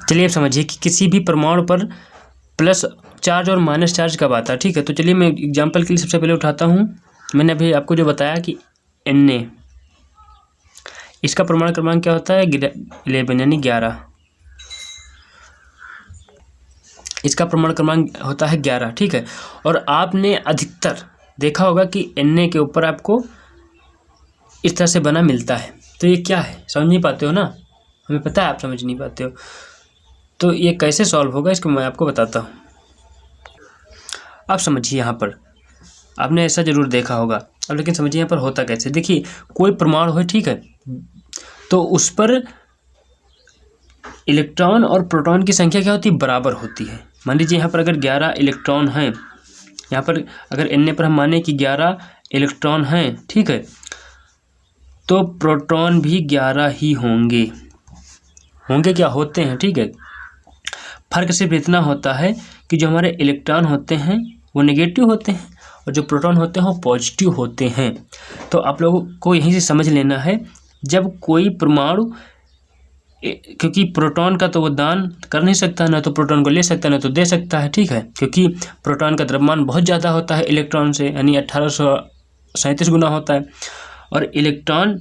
चलिए अब समझिए कि किसी भी परमाणु पर प्लस चार्ज और माइनस चार्ज कब आता है। ठीक है, तो चलिए मैं एग्जांपल के लिए सबसे पहले उठाता हूँ। मैंने अभी आपको जो बताया कि Na, इसका परमाणु क्रमांक क्या होता है 11 यानी 11। इसका परमाणु क्रमांक होता है 11। ठीक है, और आपने अधिकतर देखा होगा कि Na के ऊपर आपको इस तरह से बना मिलता है। तो ये क्या है, समझ नहीं पाते हो ना, हमें पता है आप समझ नहीं पाते हो। तो ये कैसे सॉल्व होगा इसको मैं आपको बताता हूँ। अब समझिए, यहाँ पर आपने ऐसा जरूर देखा होगा, अब लेकिन समझिए यहाँ पर होता कैसे। देखिए कोई परमाणु है, ठीक है, तो उस पर इलेक्ट्रॉन और प्रोटॉन की संख्या क्या होती है, बराबर होती है। मान लीजिए यहाँ पर अगर 11 इलेक्ट्रॉन हैं, यहाँ पर अगर Na पर हम माने कि 11 इलेक्ट्रॉन हैं, ठीक है, तो प्रोटॉन भी 11 ही होंगे। क्या होते हैं, ठीक है। फर्क सिर्फ इतना होता है कि जो हमारे इलेक्ट्रॉन होते हैं वो नेगेटिव होते हैं और जो प्रोटॉन होते हैं वो पॉजिटिव होते हैं। तो आप लोगों को यहीं से समझ लेना है, जब कोई परमाणु, क्योंकि प्रोटॉन का तो वो दान कर नहीं सकता, ना तो प्रोटॉन को ले सकता ना तो दे सकता है, ठीक है, क्योंकि प्रोटॉन का द्रव्यमान बहुत ज़्यादा होता है इलेक्ट्रॉन से, यानी 1837 गुना होता है, और इलेक्ट्रॉन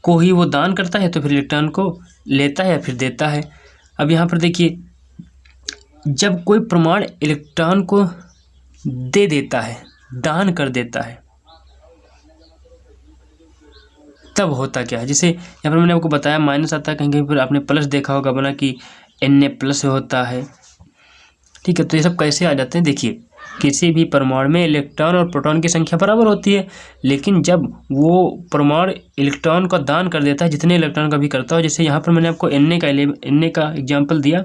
को ही वो दान करता है तो फिर इलेक्ट्रॉन को लेता है या फिर देता है। अब यहाँ पर देखिए, जब कोई परमाणु इलेक्ट्रॉन को दे देता है, दान कर देता है, तब होता क्या है। जैसे यहाँ पर मैंने आपको बताया माइनस आता है, कहीं कहीं पर आपने प्लस देखा होगा बना कि Na प्लस होता है। ठीक है, तो ये सब कैसे आ जाते हैं, देखिए किसी भी परमाणु में इलेक्ट्रॉन और प्रोटॉन की संख्या बराबर होती है, लेकिन जब वो परमाणु इलेक्ट्रॉन का दान कर देता है, जितने इलेक्ट्रॉन का भी करता हो, जैसे यहाँ पर मैंने आपको Na का एग्जाम्पल दिया,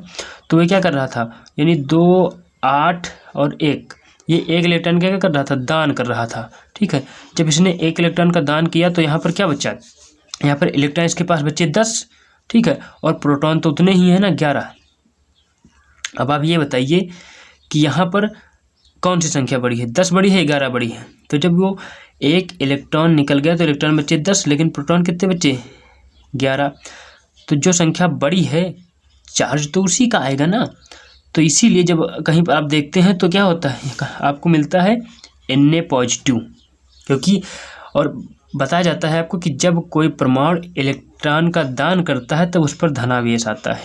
तो ये क्या कर रहा था, यानी 2, 8 और 1, ये एक इलेक्ट्रॉन क्या कर रहा था, दान कर रहा था। ठीक है, जब इसने एक इलेक्ट्रॉन का दान किया तो यहाँ पर क्या बचा, यहाँ पर इलेक्ट्रॉन इसके पास बचे 10, ठीक है, और प्रोटॉन तो उतने ही है ना, 11। अब आप ये बताइए कि यहाँ पर कौन सी संख्या बड़ी है, 10 बड़ी है 11 बड़ी है। तो जब वो एक इलेक्ट्रॉन निकल गया तो इलेक्ट्रॉन बचे 10, लेकिन प्रोटॉन कितने बचे, 11। तो जो संख्या बड़ी है चार्ज तो उसी का आएगा ना। तो इसीलिए जब कहीं पर आप देखते हैं तो क्या होता है, आपको मिलता है Na पॉजिटिव, क्योंकि और बताया जाता है आपको कि जब कोई परमाणु इलेक्ट्रॉन का दान करता है तब उस पर धनावेश आता है,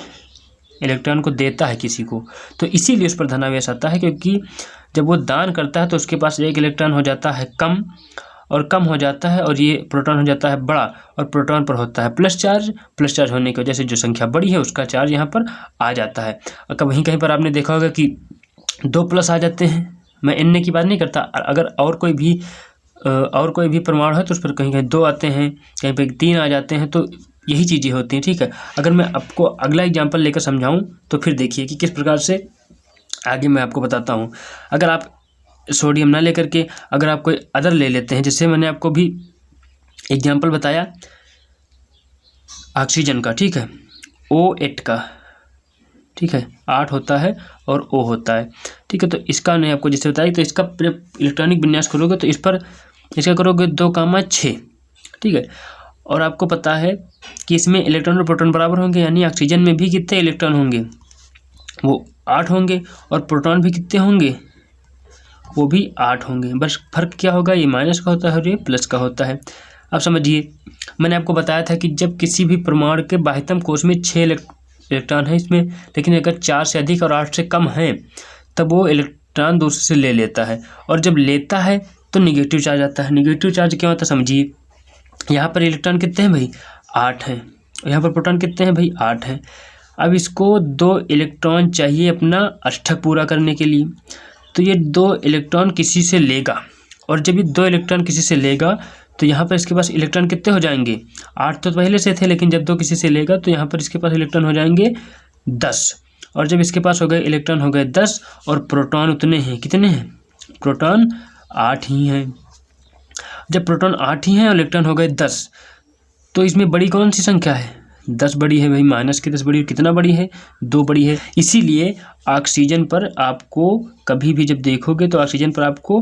इलेक्ट्रॉन को देता है किसी को, तो इसीलिए उस पर धनावेश आता है, क्योंकि जब वो दान करता है तो उसके पास एक इलेक्ट्रॉन हो जाता है कम, और कम हो जाता है, और ये प्रोटॉन हो जाता है बड़ा, और प्रोटॉन पर होता है प्लस चार्ज होने की वजह से जो संख्या बड़ी है उसका चार्ज यहाँ पर आ जाता है। और कहीं कहीं पर आपने देखा होगा कि 2 प्लस आ जाते हैं, मैं Na की बात नहीं करता, अगर और कोई भी परमाणु है तो उस पर कहीं कहीं 2 आते हैं, कहीं पर 3 आ जाते हैं, तो यही चीज़ें होती हैं। ठीक है, अगर मैं आपको अगला एग्जाम्पल लेकर समझाऊँ तो फिर देखिए कि किस प्रकार से आगे मैं आपको बताता हूँ। अगर आप सोडियम ना लेकर के अगर आप कोई अदर ले लेते हैं, जैसे मैंने आपको भी एग्जाम्पल बताया ऑक्सीजन का, ठीक है, O8 का, ठीक है, 8 होता है और O होता है। ठीक है, तो इसका मैंने आपको जैसे बताया, तो इसका इलेक्ट्रॉनिक विन्यास करोगे तो इस पर इसका करोगे 2,6, ठीक है, और आपको पता है कि इसमें इलेक्ट्रॉन और प्रोटॉन बराबर होंगे, यानी ऑक्सीजन में भी कितने इलेक्ट्रॉन होंगे, वो 8 होंगे, और प्रोटॉन भी कितने होंगे, वो भी 8 होंगे। बस फर्क क्या होगा, ये माइनस का होता है और ये प्लस का होता है। अब समझिए, मैंने आपको बताया था कि जब किसी भी परमाणु के बाह्यतम कोश में 6 इलेक्ट्रॉन है इसमें, लेकिन अगर 4 से अधिक और 8 से कम है तब वो इलेक्ट्रॉन दूसरे से ले लेता है, और जब लेता है तो निगेटिव चार्ज आता है। निगेटिव चार्ज क्या होता है, समझिए, यहाँ पर इलेक्ट्रॉन कितने हैं भाई, 8 हैं, और यहाँ पर प्रोटॉन कितने हैं भाई, 8 हैं। अब इसको 2 इलेक्ट्रॉन चाहिए अपना अष्टक पूरा करने के लिए, तो ये 2 इलेक्ट्रॉन किसी से लेगा, और जब ये 2 इलेक्ट्रॉन किसी से लेगा तो यहाँ पर इसके पास इलेक्ट्रॉन कितने हो जाएंगे, 8 तो पहले से थे, लेकिन जब 2 किसी से लेगा तो यहाँ पर इसके पास इलेक्ट्रॉन हो जाएंगे 10, और जब इसके पास हो गए इलेक्ट्रॉन हो गए 10, और प्रोटॉन उतने हैं, कितने हैं, प्रोटॉन 8 ही हैं। जब प्रोटॉन 8 ही हैं और इलेक्ट्रॉन हो गए 10, तो इसमें बड़ी कौन सी संख्या है, 10 बड़ी है भाई, माइनस की 10 बड़ी, कितना बड़ी है, 2 बड़ी है। इसीलिए ऑक्सीजन पर आपको कभी भी जब देखोगे तो ऑक्सीजन पर आपको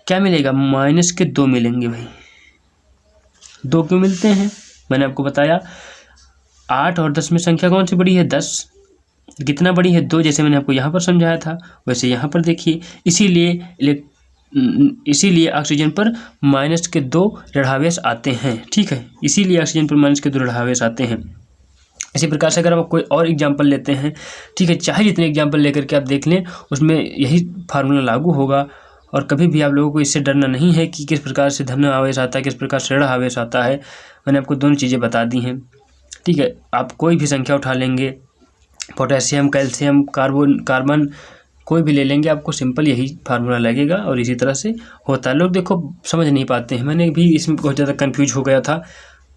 क्या मिलेगा, माइनस के 2 मिलेंगे भाई। 2 क्यों मिलते हैं, मैंने आपको बताया 8 और 10 में संख्या कौन सी बड़ी है, 10, कितना बड़ी है 2, जैसे मैंने आपको यहाँ पर समझाया था वैसे यहाँ पर देखिए। इसीलिए ऑक्सीजन पर -2 ऋणावेश आते हैं, ठीक है, इसीलिए ऑक्सीजन पर -2 ऋणावेश आते हैं। इसी प्रकार से अगर आप कोई और एग्जाम्पल लेते हैं, ठीक है, चाहे जितने एग्जाम्पल लेकर के आप देख लें उसमें यही फार्मूला लागू होगा। और कभी भी आप लोगों को इससे डरना नहीं है कि किस प्रकार से धन आवेश आता है, किस प्रकार से ऋण आवेश आता है। मैंने आपको दोनों चीज़ें बता दी हैं, ठीक है। आप कोई भी संख्या उठा लेंगे, पोटेशियम, कैल्शियम, कार्बन कोई भी ले लेंगे, आपको सिंपल यही फार्मूला लगेगा और इसी तरह से होता है। लोग देखो समझ नहीं पाते हैं, मैंने भी इसमें बहुत ज़्यादा कंफ्यूज हो गया था।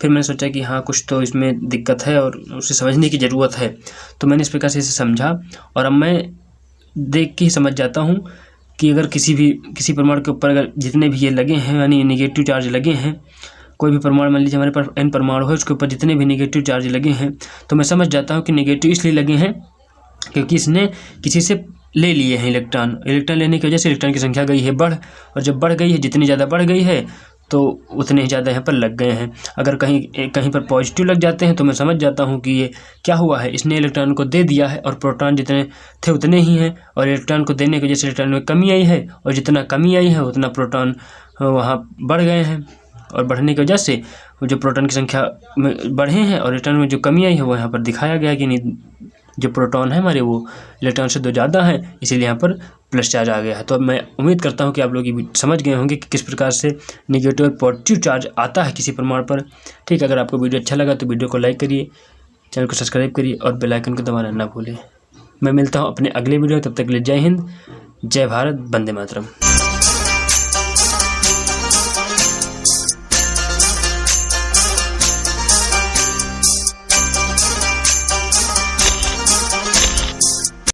फिर मैंने सोचा कि हाँ कुछ तो इसमें दिक्कत है और उसे समझने की ज़रूरत है, तो मैंने इस प्रकार से इसे समझा। और अब मैं देख के ही समझ जाता हूँ कि अगर किसी परमाणु के ऊपर अगर जितने भी ये लगे हैं, यानी नेगेटिव चार्ज लगे हैं, कोई भी परमाणु, मान लीजिए हमारे पास n परमाणु है, उसके ऊपर जितने भी नेगेटिव चार्ज लगे हैं, तो मैं समझ जाता हूँ कि नेगेटिव इसलिए लगे हैं क्योंकि इसने किसी से ले लिए हैं इलेक्ट्रॉन लेने की वजह से इलेक्ट्रॉन की संख्या गई है बढ़, और जब बढ़ गई है, जितनी ज़्यादा बढ़ गई है तो उतने ही ज़्यादा यहाँ पर लग गए हैं। अगर कहीं पर पॉजिटिव लग जाते हैं तो मैं समझ जाता हूँ कि ये क्या हुआ है, इसने इलेक्ट्रॉन को दे दिया है और प्रोटॉन जितने थे उतने ही हैं, और इलेक्ट्रॉन को देने की वजह से इलेक्ट्रॉन में कमी आई है, और जितना कमी आई है उतना प्रोटॉन वहाँ बढ़ गए हैं, और बढ़ने की वजह से जो प्रोटॉन की संख्या में बढ़े हैं और इलेक्ट्रॉन में जो कमी आई है वो यहाँ पर दिखाया गया कि नहीं, जो प्रोटॉन है हमारे वो इलेक्ट्रॉन से 2 ज़्यादा हैं, इसीलिए यहाँ पर प्लस चार्ज आ गया है। तो अब मैं उम्मीद करता हूँ कि आप लोग ये समझ गए होंगे कि किस प्रकार से नेगेटिव और पॉजिटिव चार्ज आता है किसी परमाणु पर, ठीक है। अगर आपको वीडियो अच्छा लगा तो वीडियो को लाइक करिए, चैनल को सब्सक्राइब करिए और बेल आइकन को दबाना ना भूलें। मैं मिलता हूँ अपने अगले वीडियो, तब तक के लिए जय हिंद, जय भारत, वंदे मातरम।